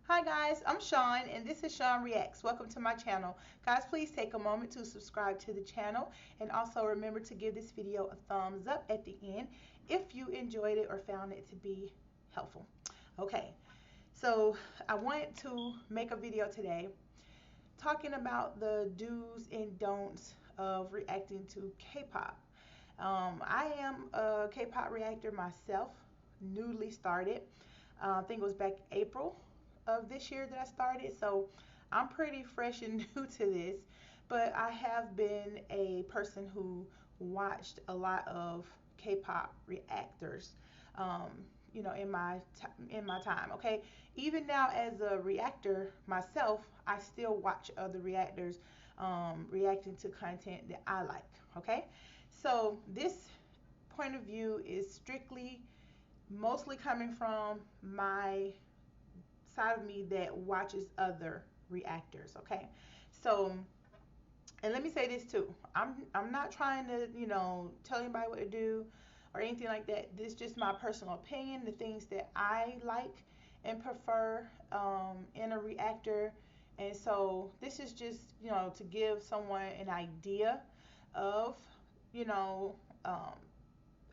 Hi guys, I'm Sean and this is Sean Reacts. Welcome to my channel. Guys, please take a moment to subscribe to the channel and also remember to give this video a thumbs up at the end if you enjoyed it or found it to be helpful. Okay, so I wanted to make a video today talking about the do's and don'ts of reacting to K-pop. I am a K-pop reactor myself, newly started. I think it was back April of this year that I started, so I'm pretty fresh and new to this. But I have been a person who watched a lot of K-pop reactors, um, in my time. Okay, even now as a reactor myself, I still watch other reactors reacting to content that I like. Okay, so this point of view is strictly mostly coming from my side of me that watches other reactors. Okay, so and let me say this too. I'm not trying to tell anybody what to do or anything like that. This is just my personal opinion. The things that I like and prefer in a reactor. And so this is just to give someone an idea of you know um,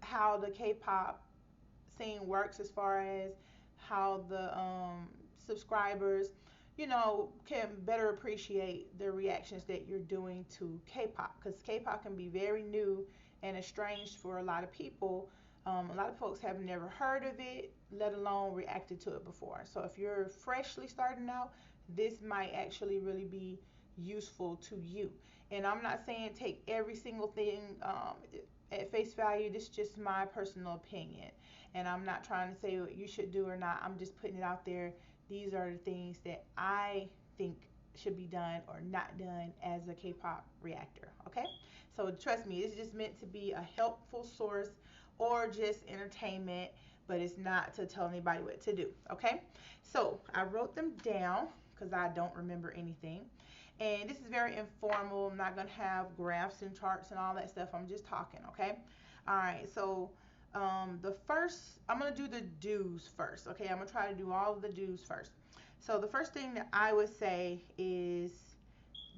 how the K-pop scene works as far as how the subscribers, can better appreciate the reactions that you're doing to K-pop, because K-pop can be very new and estranged for a lot of people. A lot of folks have never heard of it, let alone reacted to it before. So if you're freshly starting out, this might actually really be useful to you. And I'm not saying take every single thing at face value. This is just my personal opinion. And I'm not trying to say what you should do or not. I'm just putting it out there. These are the things that I think should be done or not done as a K-pop reactor. Okay? So trust me, it's just meant to be a helpful source or just entertainment, but it's not to tell anybody what to do. Okay? So I wrote them down because I don't remember anything. And this is very informal. I'm not going to have graphs and charts and all that stuff. I'm just talking. Okay? All right. So the first, I'm going to do the do's first. Okay, I'm going to try to do all of the do's first. So the first thing that I would say is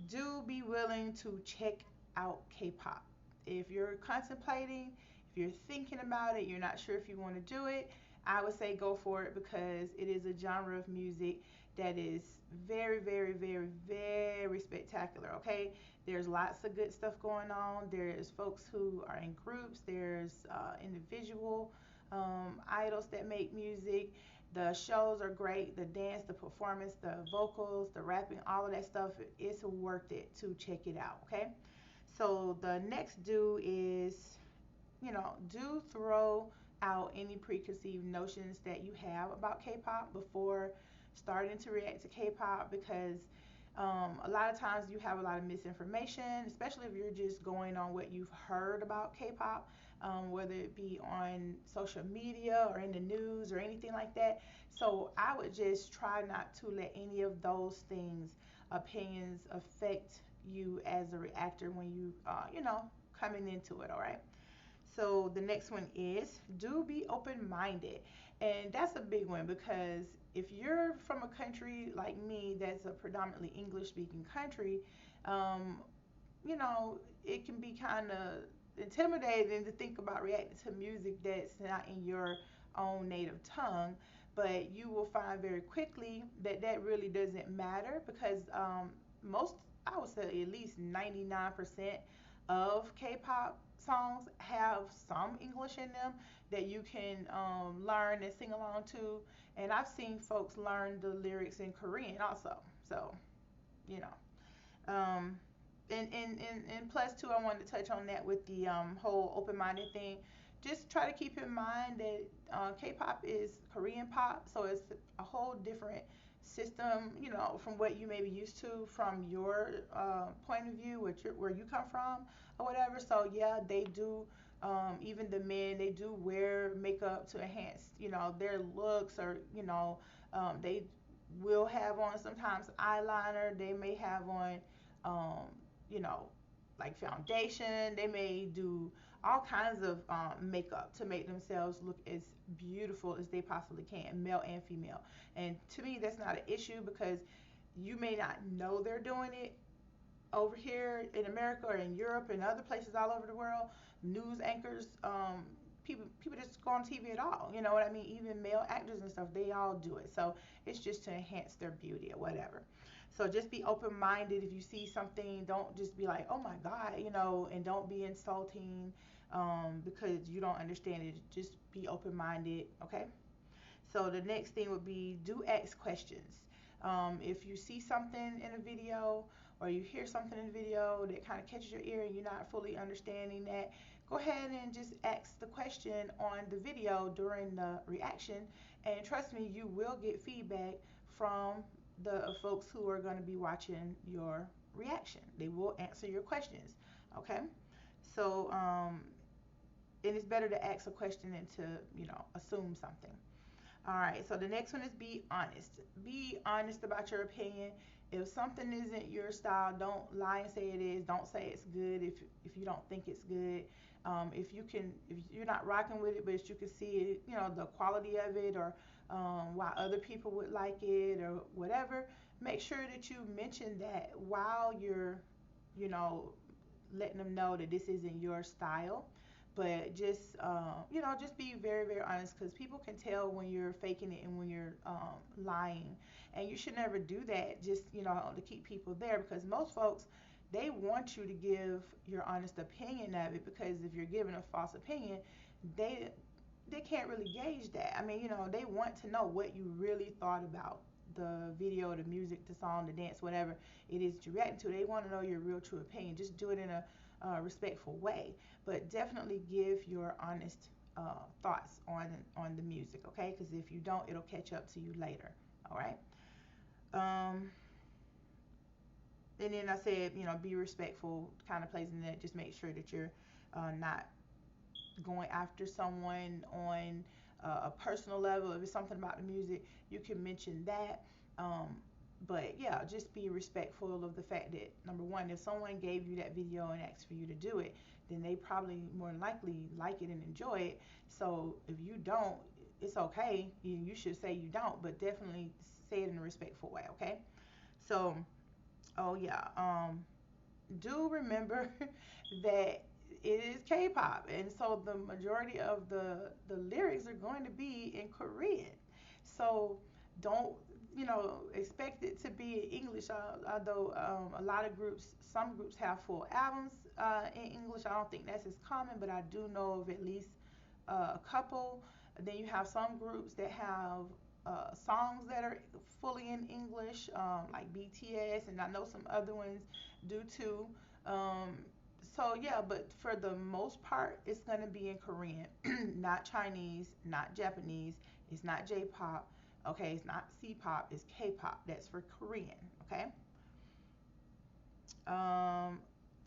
do be willing to check out K-pop. If you're contemplating, if you're thinking about it, you're not sure if you want to do it, I would say go for it because it is a genre of music that is very, very, very, very spectacular. Okay, there's lots of good stuff going on. There's folks who are in groups. There's individual idols that make music. The shows are great. The dance, the performance, the vocals, the rapping, all of that stuff. It's worth it to check it out. Okay. So the next do is, do throw out any preconceived notions that you have about K-pop before starting to react to K-pop, because a lot of times you have a lot of misinformation, especially if you're just going on what you've heard about K-pop, whether it be on social media or in the news or anything like that. So I would just try not to let any of those things, opinions, affect you as a reactor when you, coming into it. All right. So the next one is do be open minded. And that's a big one because if you're from a country like me that's a predominantly English speaking country, um, it can be kind of intimidating to think about reacting to music that's not in your own native tongue. But you will find very quickly that that really doesn't matter because most, I would say at least 99% of K-pop songs have some English in them that you can learn and sing along to. And I've seen folks learn the lyrics in Korean also. So, you know. And plus too, I wanted to touch on that with the whole open-minded thing. Just try to keep in mind that K-pop is Korean pop, so it's a whole different system, from what you may be used to from your point of view, where you come from or whatever. So yeah, they do. Even the men, they do wear makeup to enhance, their looks, or they will have on sometimes eyeliner. They may have on, um, you know, like foundation. They may do all kinds of makeup to make themselves look as beautiful as they possibly can, male and female. And to me, that's not an issue because you may not know they're doing it over here in America or in Europe and other places all over the world. News anchors, people just go on TV at all. You know what I mean? Even male actors and stuff, they all do it. So it's just to enhance their beauty or whatever. So just be open minded. If you see something, don't just be like, oh my God, and don't be insulting because you don't understand it. Just be open minded, okay? So the next thing would be do ask questions. If you see something in a video or you hear something in a video that kind of catches your ear and you're not fully understanding that, go ahead and just ask the question on the video during the reaction. And trust me, you will get feedback from the folks who are going to be watching your reaction. They will answer your questions. Okay? So, and it's better to ask a question than to, assume something. All right, so the next one is be honest. Be honest about your opinion. If something isn't your style, don't lie and say it is. Don't say it's good if you don't think it's good. If you're not rocking with it, but you can see it, the quality of it, or why other people would like it, or whatever. Make sure that you mention that while you're, you know, letting them know that this isn't your style. But just be very, very honest because people can tell when you're faking it and when you're lying. And you should never do that just, to keep people there because most folks, they want you to give your honest opinion of it because if you're giving a false opinion, they they can't really gauge that. I mean, they want to know what you really thought about the video, the music, the song, the dance, whatever it is that you're reacting to. They want to know your real true opinion. Just do it in a respectful way, but definitely give your honest thoughts on the music, okay? Because if you don't, it'll catch up to you later. All right. Um, and then I said, be respectful. Kind of plays in that. Just make sure that you're not going after someone on a personal level. If it's something about the music, you can mention that. Um, but yeah, just be respectful of the fact that number one, if someone gave you that video and asked for you to do it, then they probably more than likely like it and enjoy it. So if you don't, it's okay. You should say you don't, but definitely say it in a respectful way, okay? So, oh yeah, do remember that it is K-pop, and so the majority of the lyrics are going to be in Korean. So don't expect it to be in English. Although a lot of groups, some groups have full albums in English. I don't think that's as common, but I do know of at least a couple. Then you have some groups that have songs that are fully in English, like BTS, and I know some other ones do too. Um, so yeah, but for the most part, it's gonna be in Korean, not Chinese, not Japanese. It's not J-pop. Okay, it's not C-pop. It's K-pop. That's for Korean. Okay. Um,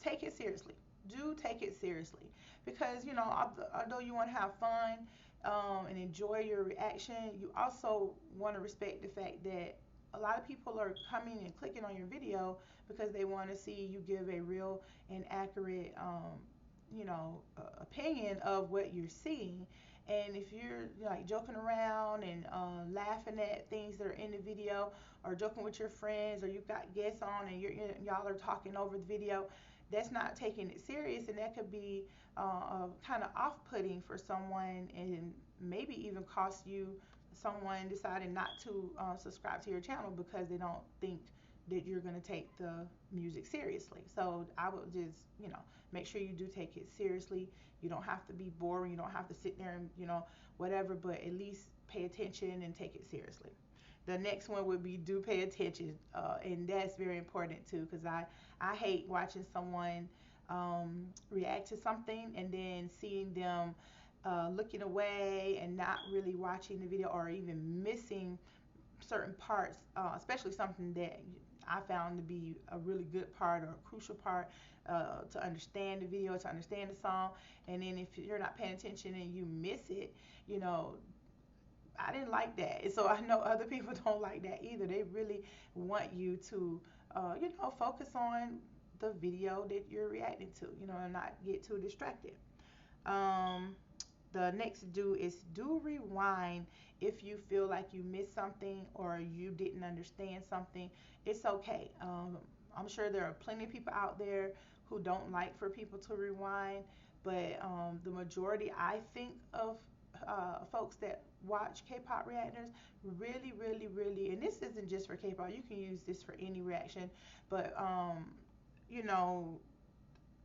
take it seriously. Do take it seriously because although you want to have fun and enjoy your reaction, you also want to respect the fact that a lot of people are coming and clicking on your video because they want to see you give a real and accurate opinion of what you're seeing. And if you're like joking around and laughing at things that are in the video, or joking with your friends, or you've got guests on and y'all are talking over the video, that's not taking it serious, and that could be kind of off-putting for someone, and maybe even cost you someone deciding not to subscribe to your channel because they don't think that you're going to take the music seriously. So I would just, make sure you do take it seriously. You don't have to be boring. You don't have to sit there and, whatever, but at least pay attention and take it seriously. The next one would be do pay attention, and that's very important too, because I hate watching someone react to something and then seeing them looking away and not really watching the video, or even missing certain parts, especially something that I found to be a really good part or a crucial part to understand the video, to understand the song. And then if you're not paying attention and you miss it, I didn't like that. And so I know other people don't like that either. They really want you to, focus on the video that you're reacting to, and not get too distracted. Um, the next do is do rewind if you feel like you missed something or you didn't understand something. It's okay. I'm sure there are plenty of people out there who don't like for people to rewind, but the majority, I think, of folks that watch K-pop reactors really, really, really, and this isn't just for K-pop. You can use this for any reaction, but you know,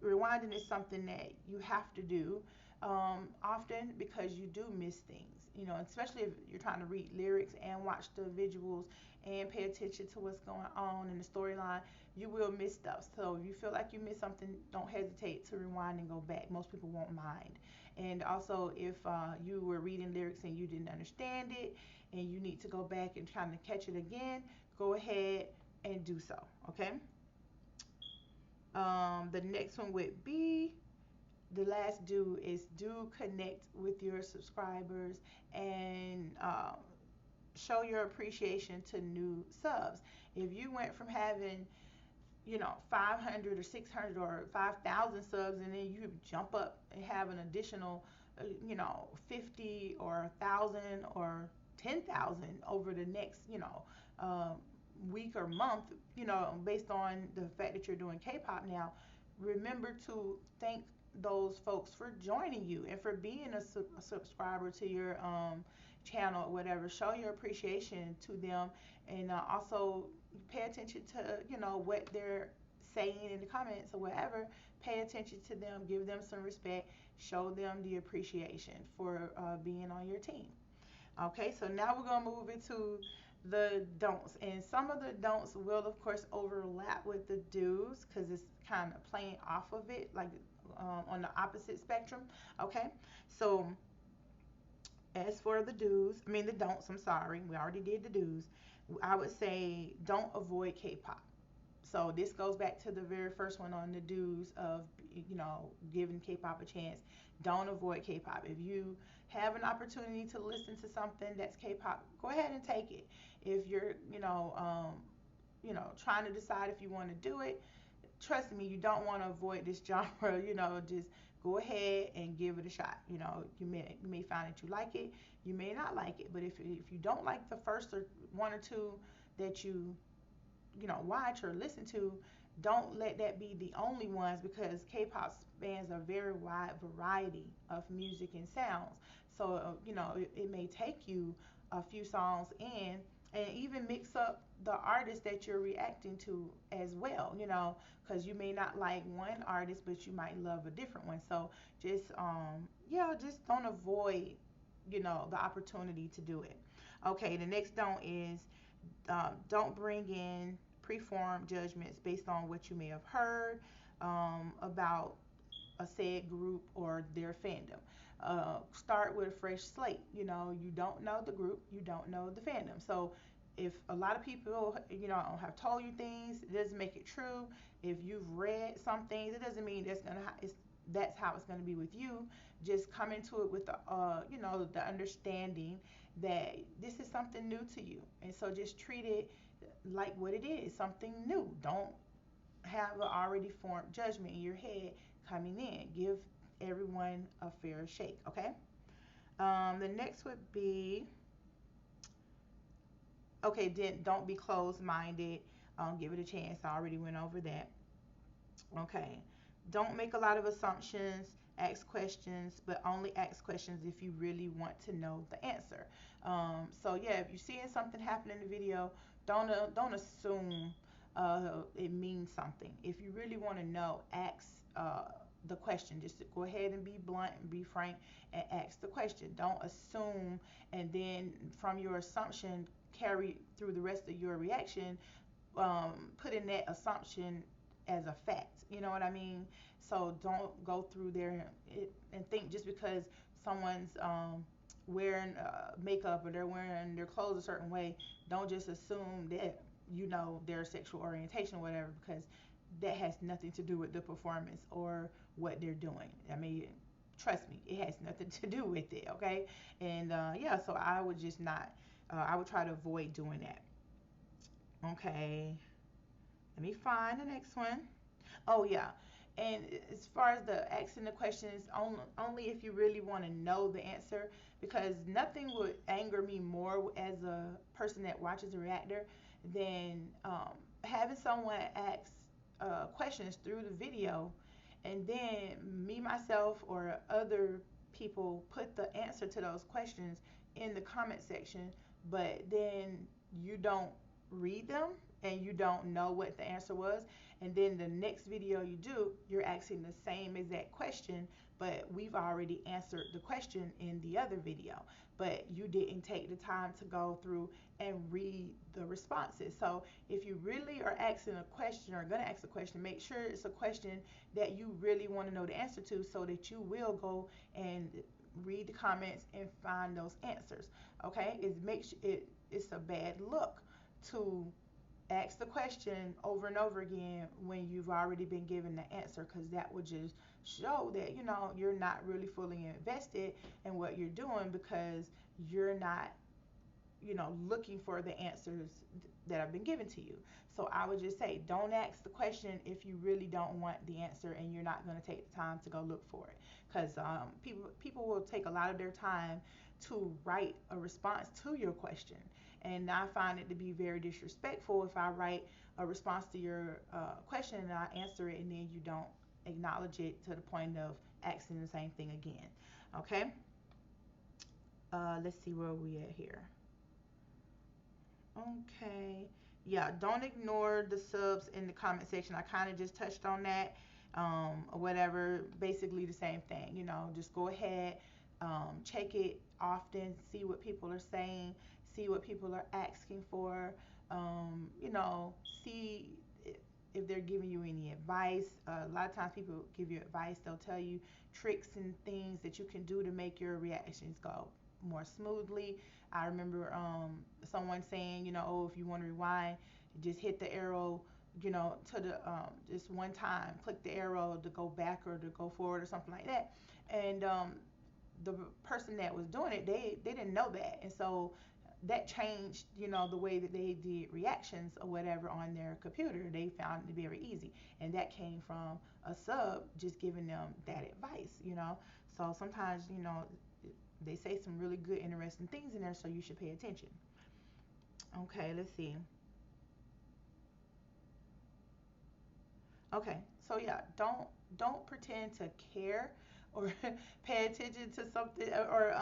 rewinding is something that you have to do often because you do miss things, especially if you're trying to read lyrics and watch the visuals and pay attention to what's going on in the storyline. You will miss stuff. So if you feel like you missed something, don't hesitate to rewind and go back. Most people won't mind. And also, if you were reading lyrics and you didn't understand it and you need to go back and try to catch it again, go ahead and do so. Okay. The next one would be the last do is do connect with your subscribers and show your appreciation to new subs. If you went from having 500 or 600 or 5,000 subs and then you jump up and have an additional 50 or 1,000 or 10,000 over the next um, week or month, based on the fact that you're doing K-pop now, remember to thank those folks for joining you and for being a subscriber to your channel or whatever. Show your appreciation to them, and also pay attention to what they're saying in the comments or whatever. Pay attention to them, give them some respect, show them the appreciation for being on your team. Okay, so now we're gonna move into the don'ts, and some of the don'ts will of course overlap with the do's because it's kind of playing off of it, like on the opposite spectrum. Okay, so as for the do's, I mean the don'ts, I'm sorry, we already did the do's. I would say don't avoid K-pop. So this goes back to the very first one on the do's of giving K-pop a chance. Don't avoid K-pop. If you have an opportunity to listen to something that's K-pop, go ahead and take it. If you're trying to decide if you want to do it, trust me, you don't want to avoid this genre. Just go ahead and give it a shot. You may find that you like it, you may not like it, but if you don't like the first or one or two that you watch or listen to, don't let that be the only ones, because K-pop spans a very wide variety of music and sounds. So it may take you a few songs in and even mix up the artist that you're reacting to as well, because you may not like one artist but you might love a different one. So just just don't avoid the opportunity to do it. Okay, the next don't is don't bring in preformed judgments based on what you may have heard about a said group or their fandom. Start with a fresh slate. You don't know the group, you don't know the fandom. So if a lot of people, have told you things, it doesn't make it true. If you've read some things, it doesn't mean that's how it's going to be with you. Just come into it with the understanding that this is something new to you, and so just treat it like what it is, something new. Don't have an already formed judgment in your head coming in. Give everyone a fair shake. Okay. The next would be, okay, then don't be closed-minded. Give it a chance. I already went over that. Okay. Don't make a lot of assumptions. Ask questions, but only ask questions if you really want to know the answer. So yeah, if you're seeing something happen in the video, don't assume it means something. If you really want to know, ask the question. Just go ahead and be blunt and be frank and ask the question. Don't assume, and then from your assumption carry through the rest of your reaction, put in that assumption as a fact. You know what I mean? So don't go through there and think just because someone's wearing makeup or they're wearing their clothes a certain way, don't just assume that their sexual orientation or whatever, because that has nothing to do with the performance or what they're doing. I mean, trust me, it has nothing to do with it. Okay, and yeah, so I would just not. I would try to avoid doing that. Okay, let me find the next one. Oh yeah, And as far as the asking the questions, only if you really want to know the answer, because nothing would anger me more as a person that watches a reactor than having someone ask questions through the video, and then me, myself, or other people put the answer to those questions in the comment section, but then you don't read them and you don't know what the answer was, and then the next video you do, you're asking the same exact question, but we've already answered the question in the other video, but you didn't take the time to go through and read the responses. So if you really are asking a question or gonna ask a question, make sure it's a question that you really want to know the answer to, so that you will go and read the comments and find those answers. Okay, it's a bad look to ask the question over and over again when you've already been given the answer, because that would just show that you're not really fully invested in what you're doing, because you're not looking for the answers that have been given to you. So I would just say, don't ask the question if you really don't want the answer and you're not going to take the time to go look for it, because people will take a lot of their time to write a response to your question, and I find it to be very disrespectful if I write a response to your question and I answer it, and then you don't acknowledge it to the point of asking the same thing again. Okay. Let's see where we at here. Okay. Yeah, don't ignore the subs in the comment section. I kind of just touched on that. Or whatever, basically the same thing. Just go ahead, check it often, see what people are saying, see what people are asking for, see if they're giving you any advice. A lot of times people give you advice, they'll tell you tricks and things that you can do to make your reactions go more smoothly. I remember someone saying, oh, if you want to rewind, just hit the arrow, to the just one time, click the arrow to go back or to go forward or something like that. And the person that was doing it, they didn't know that, and so that changed, the way that they did reactions or whatever on their computer. They found it very easy, and that came from a sub just giving them that advice. So sometimes, they say some really good, interesting things in there, so you should pay attention. Okay, let's see. Okay, so yeah, don't pretend to care or pay attention to something, or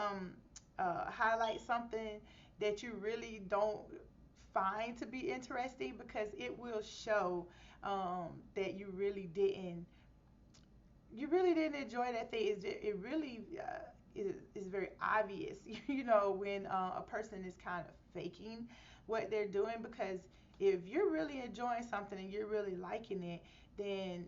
highlight something that you really don't find to be interesting, because it will show that you really didn't enjoy that thing. It really is very obvious, when a person is kind of faking what they're doing, because if you're really enjoying something and you're really liking it, then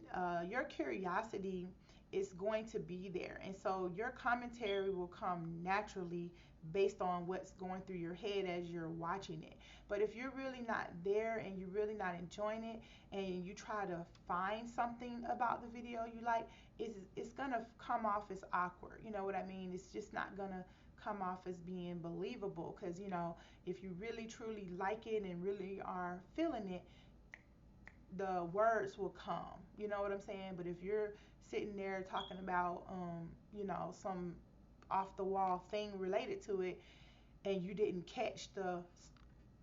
your curiosity is going to be there. And so your commentary will come naturally based on what's going through your head as you're watching it. But if you're really not there and you're really not enjoying it, and you try to find something about the video you like, it's gonna come off as awkward. You know what I mean? It's just not gonna come off as being believable, because if you really truly like it and really are feeling it, the words will come. You know what I'm saying? But if you're sitting there talking about some off the wall thing related to it, and you didn't catch the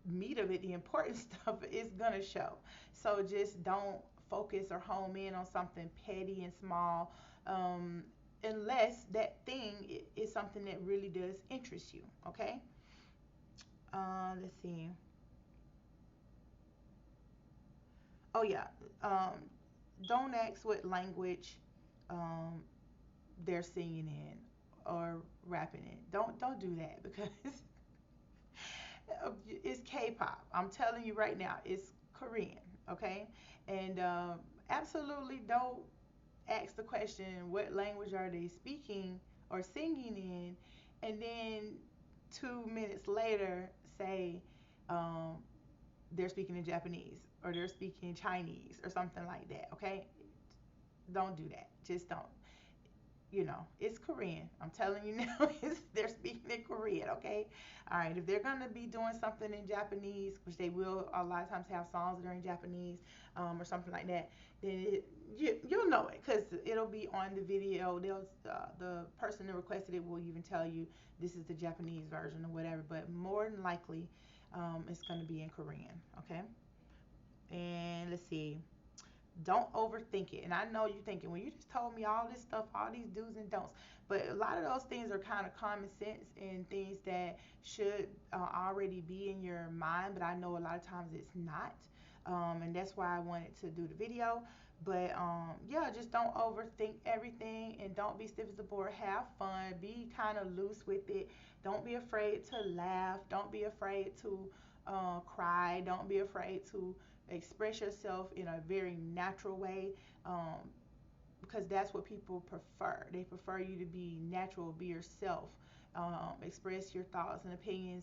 meat of it, the important stuff, is gonna show. So just don't focus or home in on something petty and small, unless that thing is something that really does interest you. Okay. Let's see. Oh yeah. Don't ask what language um, they're singing in or rapping in. Don't do that, because it's K-pop. I'm telling you right now, it's Korean. Okay, and absolutely don't ask the question, what language are they speaking or singing in, and then 2 minutes later say um, they're speaking in Japanese or they're speaking Chinese or something like that. Okay, don't do that. Just don't. it's Korean. I'm telling you now, they're speaking in Korean, okay? All right, if they're gonna be doing something in Japanese, which they will a lot of times have songs that are in Japanese, or something like that, then you'll know it because it'll be on the video. The person that requested it will even tell you this is the Japanese version or whatever. But more than likely, it's gonna be in Korean, okay? And let's see. Don't overthink it. And I know you're thinking, well, you just told me all this stuff, all these do's and don'ts. But a lot of those things are kind of common sense and things that should already be in your mind. But I know a lot of times it's not. And that's why I wanted to do the video. But yeah, just don't overthink everything and don't be stiff as a board. Have fun. Be kind of loose with it. Don't be afraid to laugh. Don't be afraid to cry. Don't be afraid to express yourself in a very natural way, because that's what people prefer. They prefer you to be natural, be yourself, express your thoughts and opinions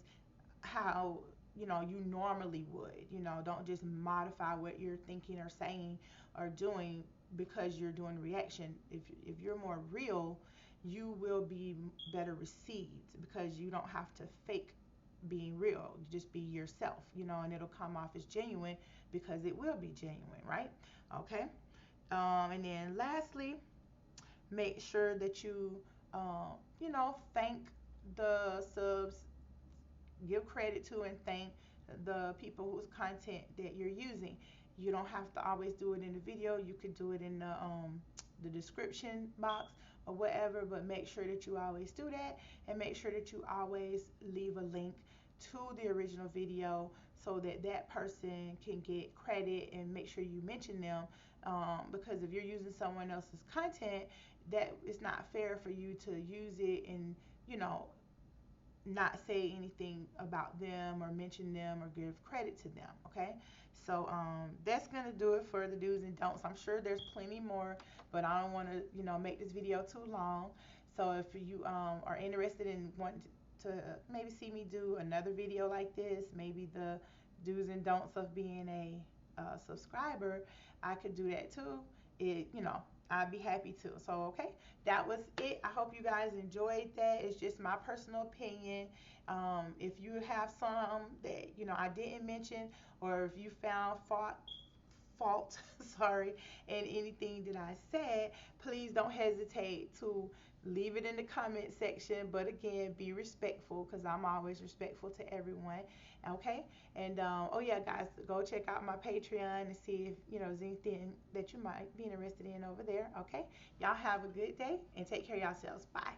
how you normally would. Don't just modify what you're thinking or saying or doing because you're doing reaction. If you're more real, you will be better received because you don't have to fake being real. You just be yourself, and it'll come off as genuine because it will be genuine, right? Okay. And then lastly, make sure that thank the subs, give credit to and thank the people whose content that you're using. You don't have to always do it in the video. You could do it in the description box or whatever, but make sure that you always do that, and make sure that you always leave a link to the original video so that that person can get credit, and make sure you mention them, because if you're using someone else's content, that it's not fair for you to use it and you know not say anything about them or mention them or give credit to them. Okay, so that's gonna do it for the do's and don'ts. I'm sure there's plenty more, but I don't want to make this video too long. So if you are interested in wanting to maybe see me do another video like this, maybe the do's and don'ts of being a subscriber, I could do that too. I'd be happy to. So, okay, that was it. I hope you guys enjoyed that. It's just my personal opinion. If you have some that I didn't mention, or if you found fault, sorry, in anything that I said, please don't hesitate to leave it in the comment section. But again, be respectful because I'm always respectful to everyone. Okay, and oh yeah, guys, go check out my Patreon and see if there's anything that you might be interested in over there. Okay, y'all have a good day and take care of yourselves. Bye.